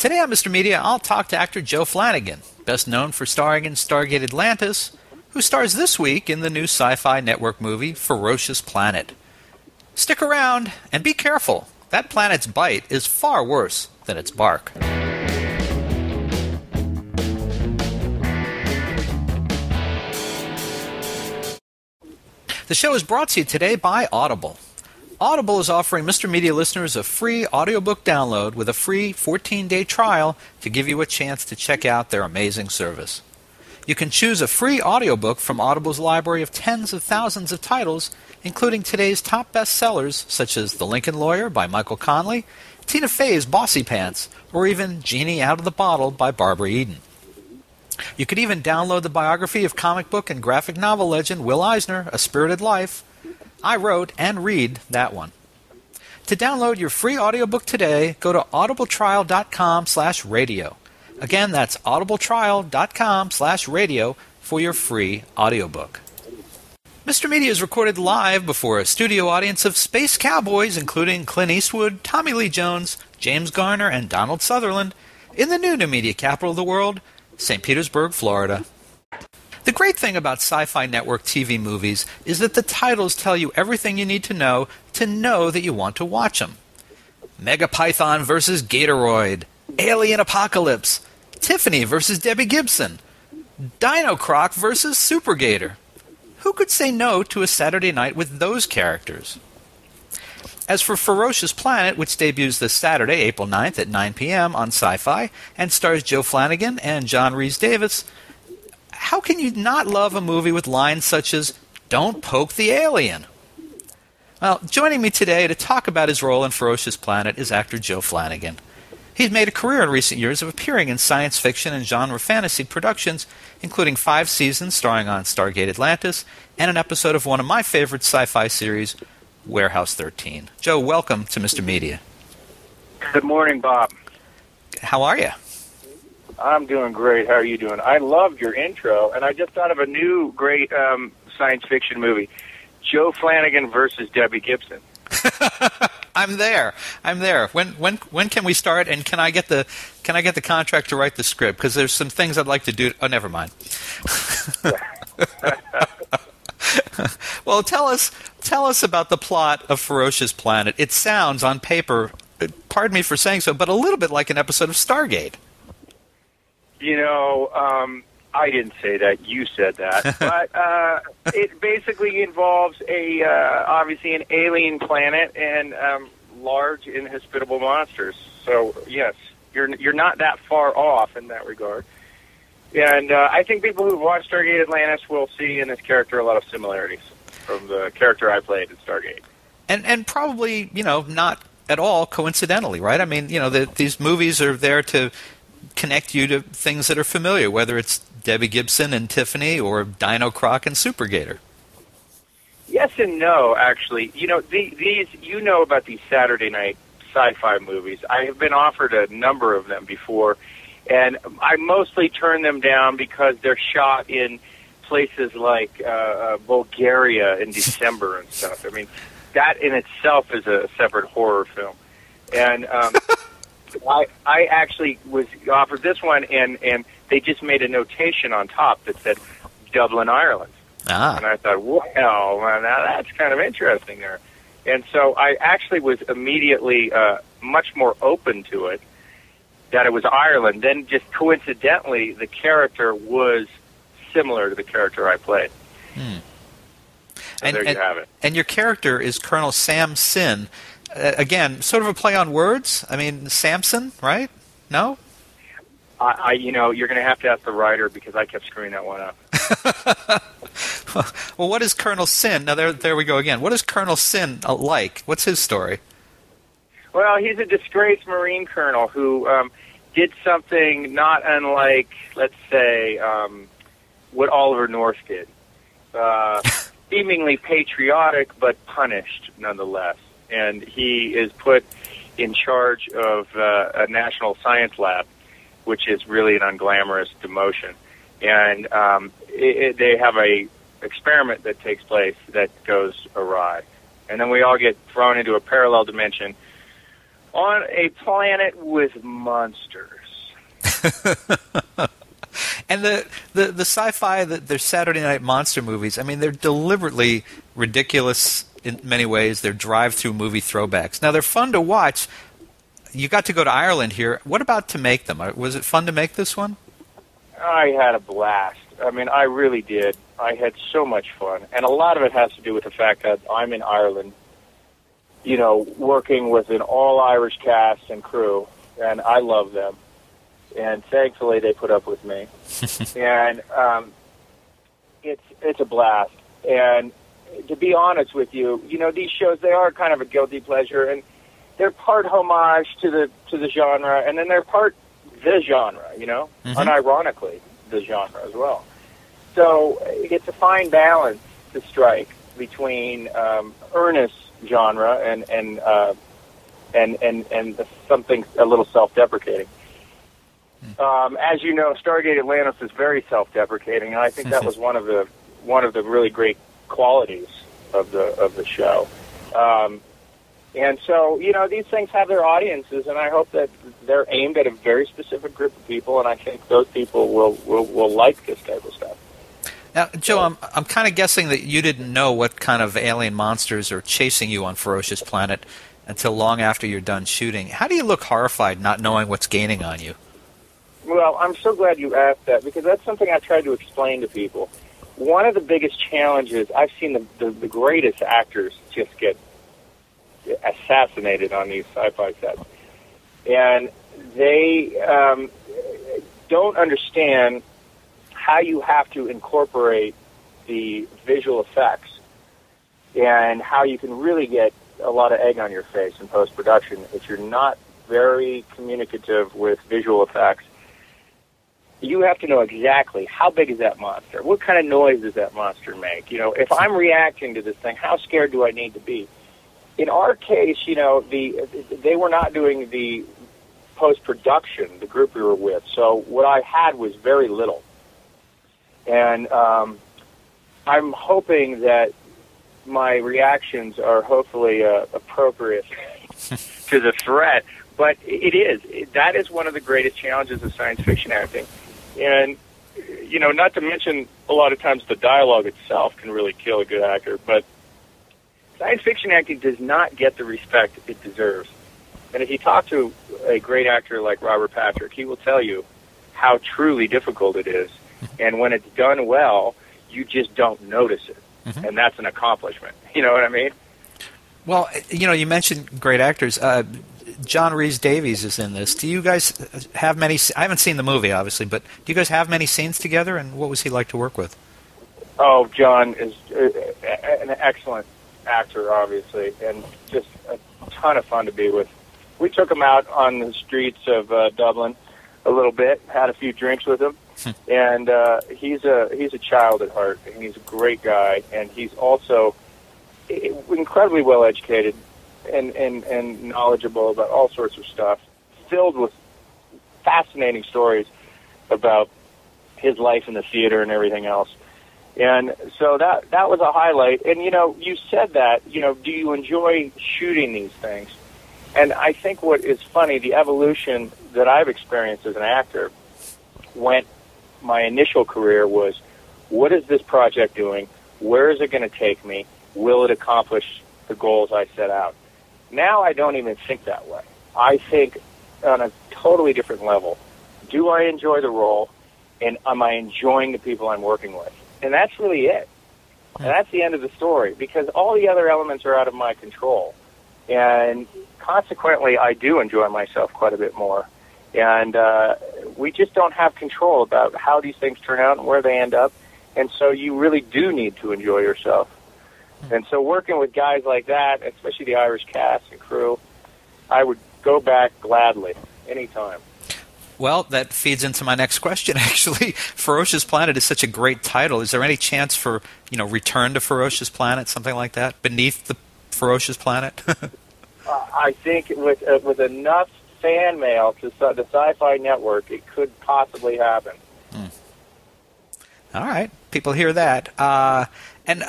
Today on Mr. Media, I'll talk to actor Joe Flanigan, best known for starring in Stargate Atlantis, who stars this week in the new Sci-fi network movie Ferocious Planet. Stick around and be careful. That planet's bite is far worse than its bark. The show is brought to you today by Audible. Audible is offering Mr. Media listeners a free audiobook download with a free 14-day trial to give you a chance to check out their amazing service. You can choose a free audiobook from Audible's library of tens of thousands of titles, including today's top bestsellers such as The Lincoln Lawyer by Michael Connelly, Tina Fey's Bossy Pants, or even Genie Out of the Bottle by Barbara Eden. You could even download the biography of comic book and graphic novel legend Will Eisner, A Spirited Life. I wrote and read that one. To download your free audiobook today, go to audibletrial.com/radio. Again, that's audibletrial.com/radio for your free audiobook. Mr. Media is recorded live before a studio audience of space cowboys, including Clint Eastwood, Tommy Lee Jones, James Garner, and Donald Sutherland, in the new media capital of the world, St. Petersburg, Florida. The great thing about Sci-Fi Network TV movies is that the titles tell you everything you need to know that you want to watch them. Megapython vs. Gatoroid, Alien Apocalypse, Tiffany vs. Debbie Gibson, Dino Croc vs. Super Gator. Who could say no to a Saturday night with those characters? As for Ferocious Planet, which debuts this Saturday, April 9th at 9 p.m. on Syfy, and stars Joe Flanigan and John Rhys-Davies, how can you not love a movie with lines such as, "Don't poke the alien"? Well, joining me today to talk about his role in Ferocious Planet is actor Joe Flanigan. He's made a career in recent years of appearing in science fiction and genre fantasy productions, including 5 seasons starring on Stargate Atlantis and an episode of one of my favorite sci-fi series, Warehouse 13. Joe, welcome to Mr. Media. Good morning, Bob. How are you? I'm doing great. How are you doing? I loved your intro, and I just thought of a new great science fiction movie, Joe Flanigan versus Debbie Gibson. I'm there. When can we start? And can I get the contract to write the script? Because there's some things I'd like to do. Oh, never mind. Well, tell us about the plot of Ferocious Planet. It sounds on paper, pardon me for saying so, but a little bit like an episode of Stargate. You know, I didn't say that. You said that. But it basically involves obviously an alien planet and large, inhospitable monsters. So, yes, you're not that far off in that regard. And I think people who've watched Stargate Atlantis will see in this character a lot of similarities from the character I played in Stargate. And probably, not at all coincidentally, right? I mean, these movies are there to connect you to things that are familiar, whether it's Debbie Gibson and Tiffany or Dino Croc and Super Gator. Yes and no, actually. These about these Saturday night sci-fi movies. I have been offered a number of them before, and I mostly turn them down because they're shot in places like Bulgaria in December and stuff. I mean, that in itself is a separate horror film. And I actually was offered this one, and they just made a notation on top that said Dublin, Ireland. Ah. And I thought, well, now that's kind of interesting there. And so I actually was immediately much more open to it, that it was Ireland. Then just coincidentally, the character was similar to the character I played. Hmm. So there you have it. And your character is Colonel Sam Sin. Again, sort of a play on words. I mean, Samson, right? No? You're going to have to ask the writer because I kept screwing that one up. Well, what is Colonel Sin? Now, there we go again. What is Colonel Sin like? What's his story? Well, he's a disgraced Marine colonel who did something not unlike, let's say, what Oliver North did. Seemingly patriotic, but punished nonetheless. And he is put in charge of a national science lab, which is really an unglamorous demotion. And they have a experiment that takes place that goes awry. And then we all get thrown into a parallel dimension On a planet with monsters. And the sci-fi, the Saturday Night Monster movies, I mean, they're deliberately ridiculous in many ways. They're drive-through movie throwbacks. Now, they're fun to watch. You got to go to Ireland here. What about to make them? Was it fun to make this one? I had a blast. I mean, I really did. I had so much fun. And a lot of it has to do with the fact that I'm in Ireland, you know, working with an all-Irish cast and crew, and I love them. And thankfully, they put up with me. And it's a blast. And to be honest with you, you know, these shows, they are kind of a guilty pleasure, and they're part homage to the genre, and then they're part the genre, you know, unironically the genre as well. So it's a fine balance to strike between earnest genre and something a little self-deprecating. As you know, Stargate Atlantis is very self-deprecating, and I think that was one of the really great qualities of the show. And so, you know, these things have their audiences, and I hope that they're aimed at a very specific group of people, and I think those people will like this type of stuff. Now, Joe, I'm kind of guessing that you didn't know what kind of alien monsters are chasing you on Ferocious Planet until long after you're done shooting. How do you look horrified not knowing what's gaining on you? Well, I'm so glad you asked that, because that's something I tried to explain to people. One of the biggest challenges, I've seen the greatest actors just get assassinated on these sci-fi sets. And they don't understand how you have to incorporate the visual effects and how you can really get a lot of egg on your face in post-production if you're not very communicative with visual effects. You have to know exactly how big is that monster? What kind of noise does that monster make? You know, if I'm reacting to this thing, how scared do I need to be? In our case, you know, they were not doing the post-production, the group we were with. So what I had was very little. And I'm hoping that my reactions are hopefully appropriate to the threat. But it is. That is one of the greatest challenges of science fiction acting. And, you know, not to mention a lot of times the dialogue itself can really kill a good actor. But science fiction acting does not get the respect it deserves. And if you talk to a great actor like Robert Patrick, he will tell you how truly difficult it is. And when it's done well, you just don't notice it. And that's an accomplishment. You know what I mean? Well, you know, you mentioned great actors. John Rhys-Davies is in this. Do you guys have many... I haven't seen the movie, obviously, but do you guys have many scenes together, and what was he like to work with? Oh, John is an excellent actor, obviously, and just a ton of fun to be with. We took him out on the streets of Dublin a little bit, had a few drinks with him, and he's a child at heart, and he's a great guy, and he's also incredibly well educated and knowledgeable about all sorts of stuff, filled with fascinating stories about his life in the theater and everything else. And so that was a highlight. And, you know, you said that, you know, do you enjoy shooting these things? And I think what is funny, the evolution that I've experienced as an actor, when my initial career was, what is this project doing? Where is it going to take me? Will it accomplish the goals I set out? Now I don't even think that way. I think on a totally different level. Do I enjoy the role? And am I enjoying the people I'm working with? And that's really it. And that's the end of the story, because all the other elements are out of my control. And consequently, I do enjoy myself quite a bit more. And we just don't have control about how these things turn out and where they end up. And so you really do need to enjoy yourself. And so working with guys like that, especially the Irish cast and crew, I would go back gladly, anytime. Well, that feeds into my next question, actually. Ferocious Planet is such a great title. Is there any chance for, you know, Return to Ferocious Planet, something like that, Beneath the Ferocious Planet? I think with enough fan mail to the Sci-Fi Network, it could possibly happen. All right. People hear that. And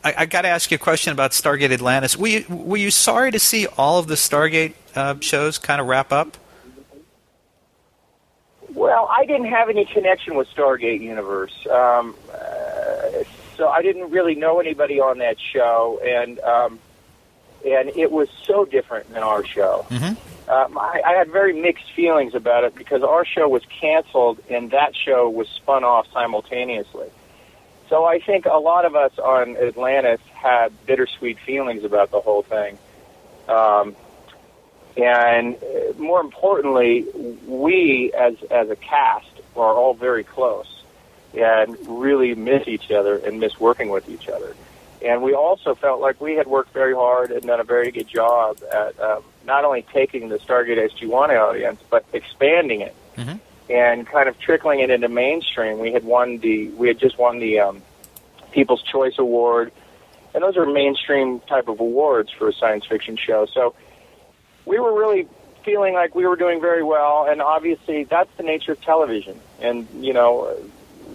I got to ask you a question about Stargate Atlantis. Were you sorry to see all of the Stargate shows kind of wrap up? Well, I didn't have any connection with Stargate Universe, so I didn't really know anybody on that show, and it was so different than our show. Mm-hmm. I had very mixed feelings about it because our show was canceled and that show was spun off simultaneously. So I think a lot of us on Atlantis had bittersweet feelings about the whole thing. And more importantly, we as a cast are all very close and really miss each other and miss working with each other. And we also felt like we had worked very hard and done a very good job at not only taking the Stargate SG-1 audience, but expanding it and kind of trickling it into mainstream. We had just won the People's Choice Award, and those are mainstream type of awards for a science fiction show. So we were really feeling like we were doing very well, and obviously that's the nature of television. And,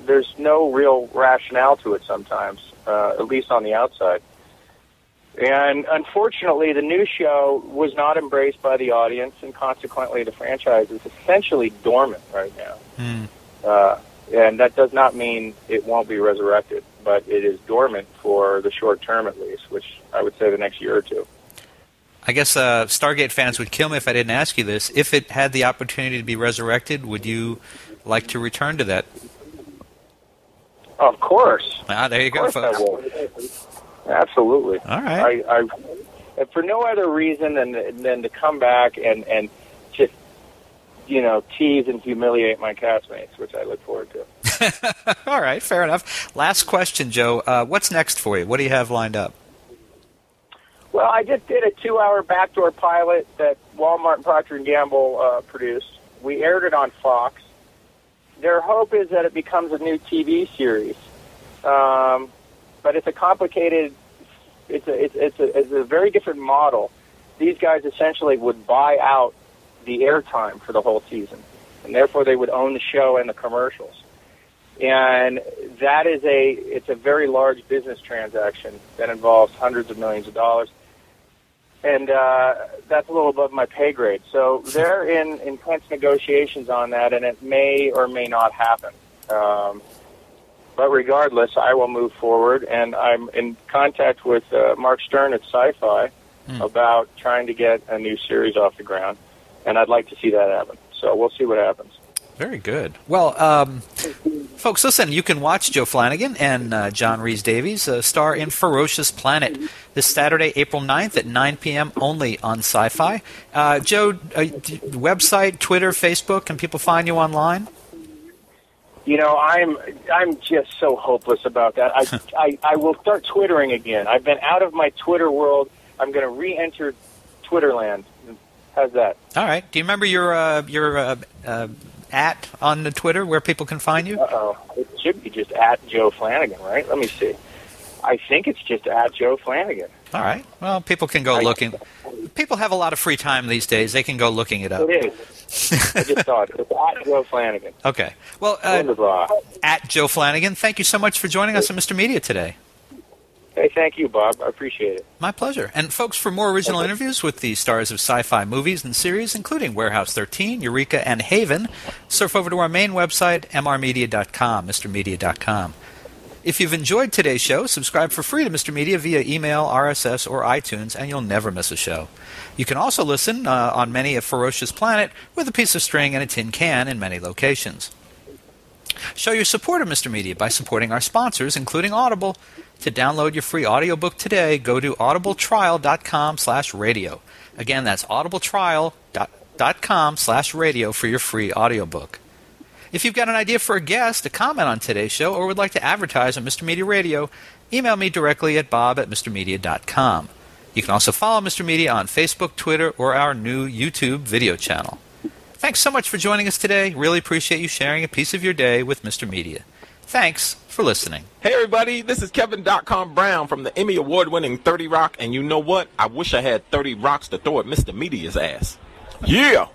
there's no real rationale to it sometimes, at least on the outside. And unfortunately, the new show was not embraced by the audience, and consequently the franchise is essentially dormant right now. And that does not mean it won't be resurrected, but it is dormant for the short term at least, which I would say the next year or two. I guess Stargate fans would kill me if I didn't ask you this. If it had the opportunity to be resurrected, would you like to return to that? Of course. There you go, folks. I will. Absolutely. All right. I for no other reason than to come back and just, tease and humiliate my castmates, which I look forward to. All right, fair enough. Last question, Joe. What's next for you? What do you have lined up? Well, I just did a 2-hour backdoor pilot that Walmart and Procter & Gamble produced. We aired it on Fox. Their hope is that it becomes a new TV series, but it's a complicated. It's a very different model. These guys essentially would buy out the airtime for the whole season, and therefore they would own the show and the commercials. And that is it's a very large business transaction that involves hundreds of millions of dollars. And that's a little above my pay grade. So they're in intense negotiations on that, and it may or may not happen. But regardless, I will move forward, and I'm in contact with Mark Stern at Syfy about trying to get a new series off the ground, and I'd like to see that happen. So we'll see what happens. Very good. Well, folks, listen, you can watch Joe Flanigan and John Rhys-Davies star in Ferocious Planet this Saturday, April 9th at 9 p.m. only on Sci-Fi. Joe, website, Twitter, Facebook, can people find you online? I'm just so hopeless about that. I will start Twittering again. I've been out of my Twitter world. I'm going to re-enter Twitterland. How's that? All right. Do you remember your at on the Twitter where people can find you? It should be just at Joe Flanigan, right? Let me see. I think it's just at Joe Flanigan. All right. Well, people can go looking. People have a lot of free time these days. They can go looking it up. It is. I just thought it's at Joe Flanigan. Okay. Well, at Joe Flanigan, thank you so much for joining us on Mr. Media today. Hey, thank you, Bob. I appreciate it. My pleasure. And folks, for more original interviews with the stars of sci-fi movies and series, including Warehouse 13, Eureka, and Haven, surf over to our main website, mrmedia.com, mrmedia.com. If you've enjoyed today's show, subscribe for free to Mr. Media via email, RSS, or iTunes, and you'll never miss a show. You can also listen on many a Ferocious Planet with a piece of string and a tin can in many locations. Show your support of Mr. Media by supporting our sponsors, including Audible. To download your free audiobook today, go to audibletrial.com/radio. Again, that's audibletrial.com/radio for your free audiobook. If you've got an idea for a guest, a comment on today's show, or would like to advertise on Mr. Media Radio, email me directly at bob@mrmedia.com. You can also follow Mr. Media on Facebook, Twitter, or our new YouTube video channel. Thanks so much for joining us today. Really appreciate you sharing a piece of your day with Mr. Media. Thanks for listening. Hey everybody, this is Kevin Brown from the Emmy Award-winning 30 Rock, and you know what? I wish I had 30 rocks to throw at Mr. Media's ass. Yeah!